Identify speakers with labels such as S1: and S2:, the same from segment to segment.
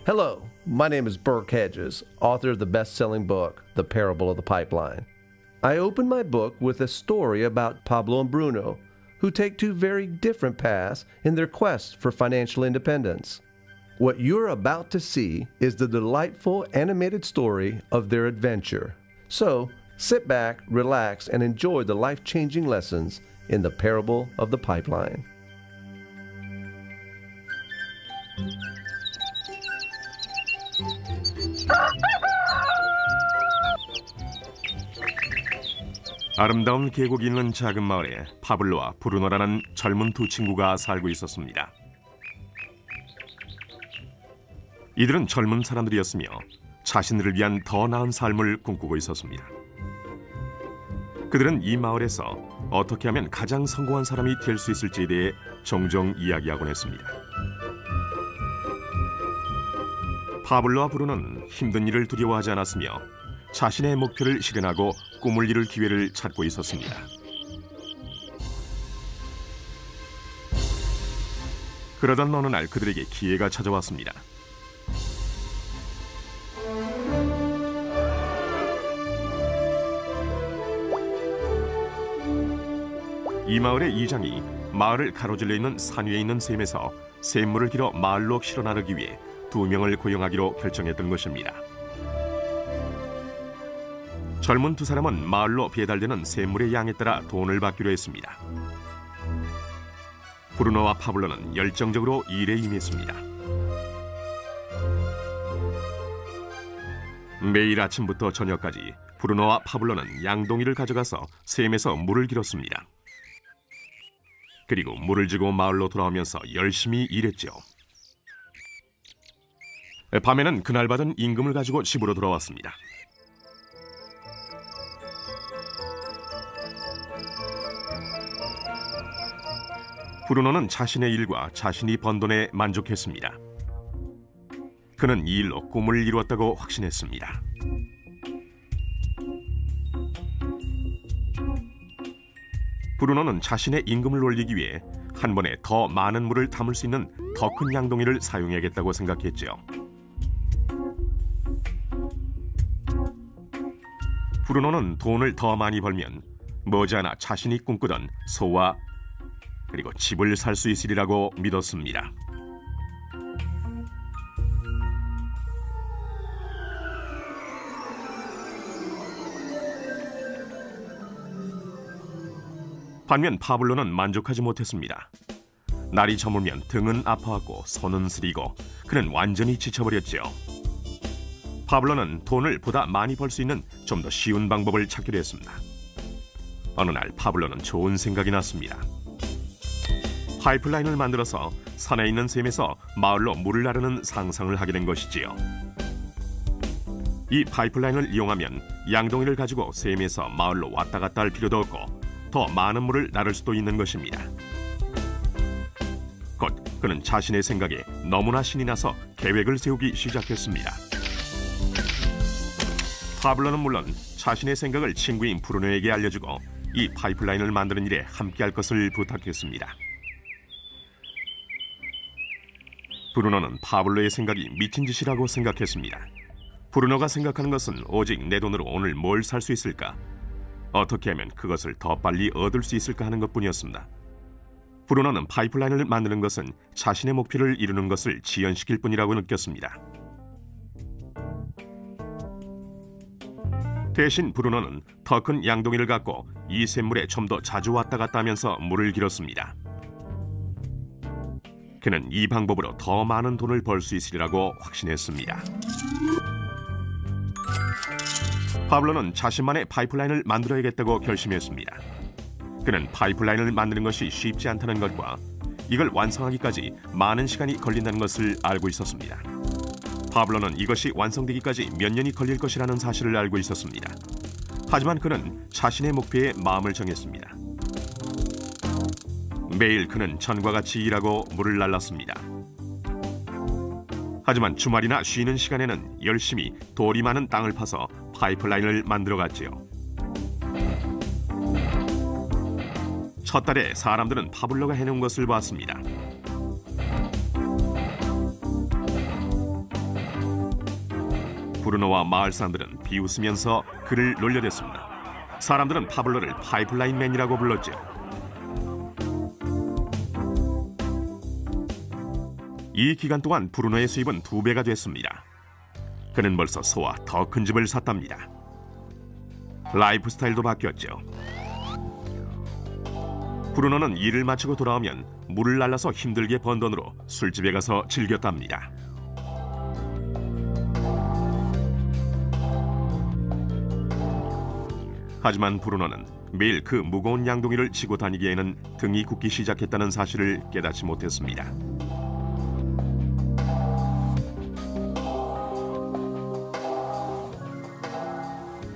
S1: Hello, my name is Burke Hedges, author of the best-selling book, The Parable of the Pipeline. I open my book with a story about Pablo and Bruno, who take two very different paths in their quest for financial independence. What you're about to see is the delightful animated story of their adventure. So, sit back, relax, and enjoy the life-changing lessons in The Parable of the Pipeline.
S2: 아름다운 계곡이 있는 작은 마을에 파블로와 브루노라는 젊은 두 친구가 살고 있었습니다. 이들은 젊은 사람들이었으며 자신들을 위한 더 나은 삶을 꿈꾸고 있었습니다. 그들은 이 마을에서 어떻게 하면 가장 성공한 사람이 될 수 있을지에 대해 종종 이야기하곤 했습니다. 파블로와 브루노는 힘든 일을 두려워하지 않았으며 자신의 목표를 실현하고 꿈을 이룰 기회를 찾고 있었습니다. 그러던 어느 날 그들에게 기회가 찾아왔습니다. 이 마을의 이장이 마을을 가로질러 있는 산 위에 있는 샘에서 샘물을 길어 마을로 실어 나르기 위해 2명을 고용하기로 결정했던 것입니다. 젊은 두 사람은 마을로 배달되는 샘물의 양에 따라 돈을 받기로 했습니다. 브루노와 파블로는 열정적으로 일에 임했습니다. 매일 아침부터 저녁까지 브루노와 파블로는 양동이를 가져가서 샘에서 물을 길었습니다. 그리고 물을 지고 마을로 돌아오면서 열심히 일했죠. 밤에는 그날 받은 임금을 가지고 집으로 돌아왔습니다. 브루노는 자신의 일과 자신이 번 돈에 만족했습니다. 그는 이 일로 꿈을 이루었다고 확신했습니다. 브루노는 자신의 임금을 올리기 위해 한 번에 더 많은 물을 담을 수 있는 더 큰 양동이를 사용해야겠다고 생각했죠. 브루노는 돈을 더 많이 벌면 머지않아 자신이 꿈꾸던 소와 그리고 집을 살 수 있으리라고 믿었습니다. 반면 파블로는 만족하지 못했습니다. 날이 저물면 등은 아파하고 손은 쓰리고 그는 완전히 지쳐버렸죠. 파블로는 돈을 보다 많이 벌 수 있는 좀 더 쉬운 방법을 찾기로 했습니다. 어느 날 파블로는 좋은 생각이 났습니다. 파이프라인을 만들어서 산에 있는 샘에서 마을로 물을 나르는 상상을 하게 된 것이지요. 이 파이프라인을 이용하면 양동이를 가지고 샘에서 마을로 왔다 갔다 할 필요도 없고 더 많은 물을 나를 수도 있는 것입니다. 곧 그는 자신의 생각에 너무나 신이 나서 계획을 세우기 시작했습니다. 파블로는 물론 자신의 생각을 친구인 브루노에게 알려주고 이 파이프라인을 만드는 일에 함께할 것을 부탁했습니다. 브루노는 파블로의 생각이 미친 짓이라고 생각했습니다. 브루노가 생각하는 것은 오직 내 돈으로 오늘 뭘 살 수 있을까? 어떻게 하면 그것을 더 빨리 얻을 수 있을까 하는 것뿐이었습니다. 브루노는 파이프라인을 만드는 것은 자신의 목표를 이루는 것을 지연시킬 뿐이라고 느꼈습니다. 대신 브루노는 더 큰 양동이를 갖고 이 샘물에 좀 더 자주 왔다 갔다 하면서 물을 길었습니다. 그는 이 방법으로 더 많은 돈을 벌 수 있으리라고 확신했습니다. 파블로는 자신만의 파이프라인을 만들어야겠다고 결심했습니다. 그는 파이프라인을 만드는 것이 쉽지 않다는 것과 이걸 완성하기까지 많은 시간이 걸린다는 것을 알고 있었습니다. 파블로는 이것이 완성되기까지 몇 년이 걸릴 것이라는 사실을 알고 있었습니다. 하지만 그는 자신의 목표에 마음을 정했습니다. 매일 그는 전과 같이 일하고 물을 날랐습니다. 하지만 주말이나 쉬는 시간에는 열심히 돌이 많은 땅을 파서 파이프라인을 만들어갔지요. 첫 달에 사람들은 파블로가 해놓은 것을 봤습니다. 브루노와 마을 사람들은 비웃으면서 그를 놀려댔습니다. 사람들은 파블로를 파이프라인맨이라고 불렀죠. 이 기간 동안 브루노의 수입은 2배가 됐습니다. 그는 벌써 소와 더 큰 집을 샀답니다. 라이프 스타일도 바뀌었죠. 브루노는 일을 마치고 돌아오면 물을 날라서 힘들게 번 돈으로 술집에 가서 즐겼답니다. 하지만 브루노는 매일 그 무거운 양동이를 지고 다니기에는 등이 굽기 시작했다는 사실을 깨닫지 못했습니다.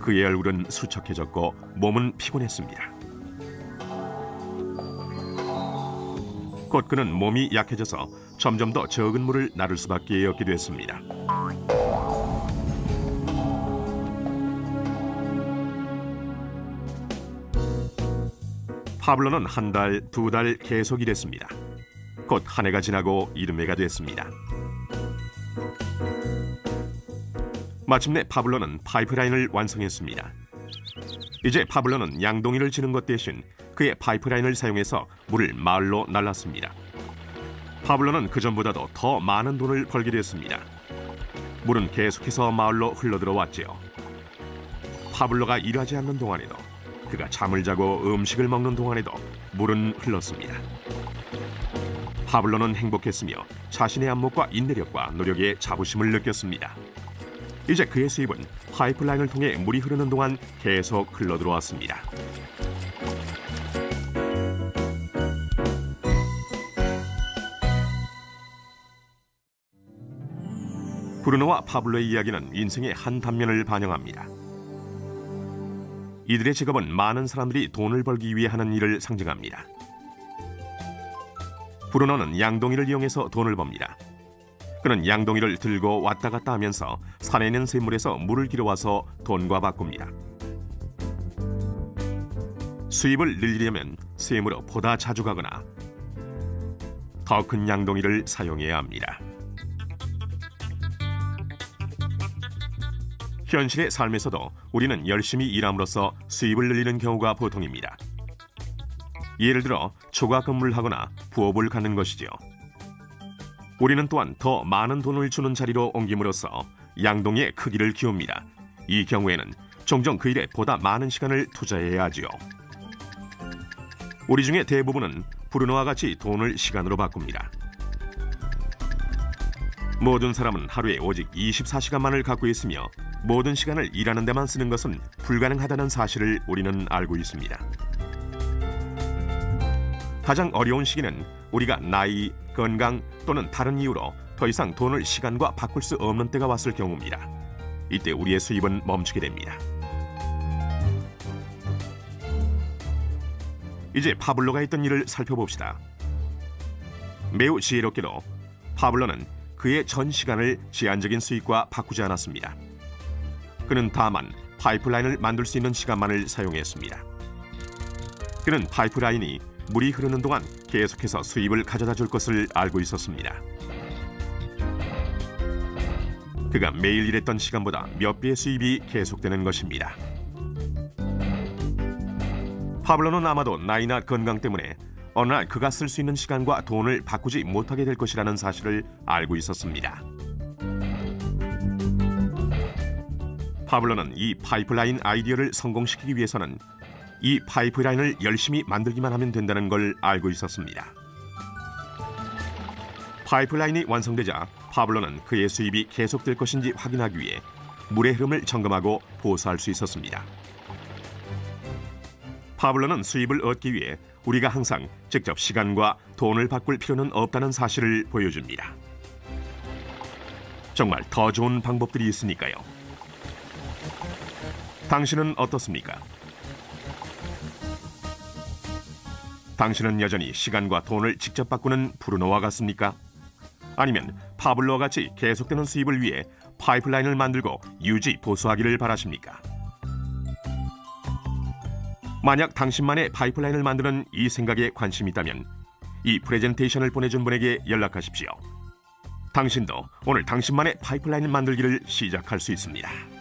S2: 그의 얼굴은 수척해졌고 몸은 피곤했습니다. 곧 그는 몸이 약해져서 점점 더 적은 물을 나를 수밖에 없게 됐습니다. 파블로는 1달, 2달 계속 일했습니다. 곧 한 해가 지나고 이듬해가 됐습니다. 마침내 파블로는 파이프라인을 완성했습니다. 이제 파블로는 양동이를 지는 것 대신 그의 파이프라인을 사용해서 물을 마을로 날랐습니다. 파블로는 그전보다도 더 많은 돈을 벌게 됐습니다. 물은 계속해서 마을로 흘러들어왔지요. 파블로가 일하지 않는 동안에도, 그가 잠을 자고 음식을 먹는 동안에도 물은 흘렀습니다. 파블로는 행복했으며 자신의 안목과 인내력과 노력에 자부심을 느꼈습니다. 이제 그의 수입은 파이프라인을 통해 물이 흐르는 동안 계속 흘러들어왔습니다. 브루노와 파블로의 이야기는 인생의 한 단면을 반영합니다. 이들의 직업은 많은 사람들이 돈을 벌기 위해 하는 일을 상징합니다. 브루노는 양동이를 이용해서 돈을 법니다. 그는 양동이를 들고 왔다 갔다 하면서 산에 있는 샘물에서 물을 길어와서 돈과 바꿉니다. 수입을 늘리려면 샘으로 보다 자주 가거나 더 큰 양동이를 사용해야 합니다. 현실의 삶에서도 우리는 열심히 일함으로써 수입을 늘리는 경우가 보통입니다. 예를 들어 초과 근무를 하거나 부업을 갖는 것이지요. 우리는 또한 더 많은 돈을 주는 자리로 옮김으로써 양동이의 크기를 키웁니다. 이 경우에는 종종 그 일에 보다 많은 시간을 투자해야 하지요. 우리 중에 대부분은 브루노와 같이 돈을 시간으로 바꿉니다. 모든 사람은 하루에 오직 24시간만을 갖고 있으며 모든 시간을 일하는 데만 쓰는 것은 불가능하다는 사실을 우리는 알고 있습니다. 가장 어려운 시기는 우리가 나이, 건강 또는 다른 이유로 더 이상 돈을 시간과 바꿀 수 없는 때가 왔을 경우입니다. 이때 우리의 수입은 멈추게 됩니다. 이제 파블로가 했던 일을 살펴봅시다. 매우 지혜롭게도 파블로는 그의 전 시간을 제한적인 수익과 바꾸지 않았습니다. 그는 다만 파이프라인을 만들 수 있는 시간만을 사용했습니다. 그는 파이프라인이 물이 흐르는 동안 계속해서 수입을 가져다 줄 것을 알고 있었습니다. 그가 매일 일했던 시간보다 몇 배의 수입이 계속되는 것입니다. 파블로는 아마도 나이나 건강 때문에 어느 날 그가 쓸 수 있는 시간과 돈을 바꾸지 못하게 될 것이라는 사실을 알고 있었습니다. 파블로는 이 파이프라인 아이디어를 성공시키기 위해서는 이 파이프라인을 열심히 만들기만 하면 된다는 걸 알고 있었습니다. 파이프라인이 완성되자 파블로는 그의 수입이 계속될 것인지 확인하기 위해 물의 흐름을 점검하고 보수할 수 있었습니다. 파블로는 수입을 얻기 위해 우리가 항상 직접 시간과 돈을 바꿀 필요는 없다는 사실을 보여줍니다. 정말 더 좋은 방법들이 있으니까요. 당신은 어떻습니까? 당신은 여전히 시간과 돈을 직접 바꾸는 브루노와 같습니까? 아니면 파블로와 같이 계속되는 수입을 위해 파이프라인을 만들고 유지 보수하기를 바라십니까? 만약 당신만의 파이프라인을 만드는 이 생각에 관심이 있다면 이 프레젠테이션을 보내준 분에게 연락하십시오. 당신도 오늘 당신만의 파이프라인을 만들기를 시작할 수 있습니다.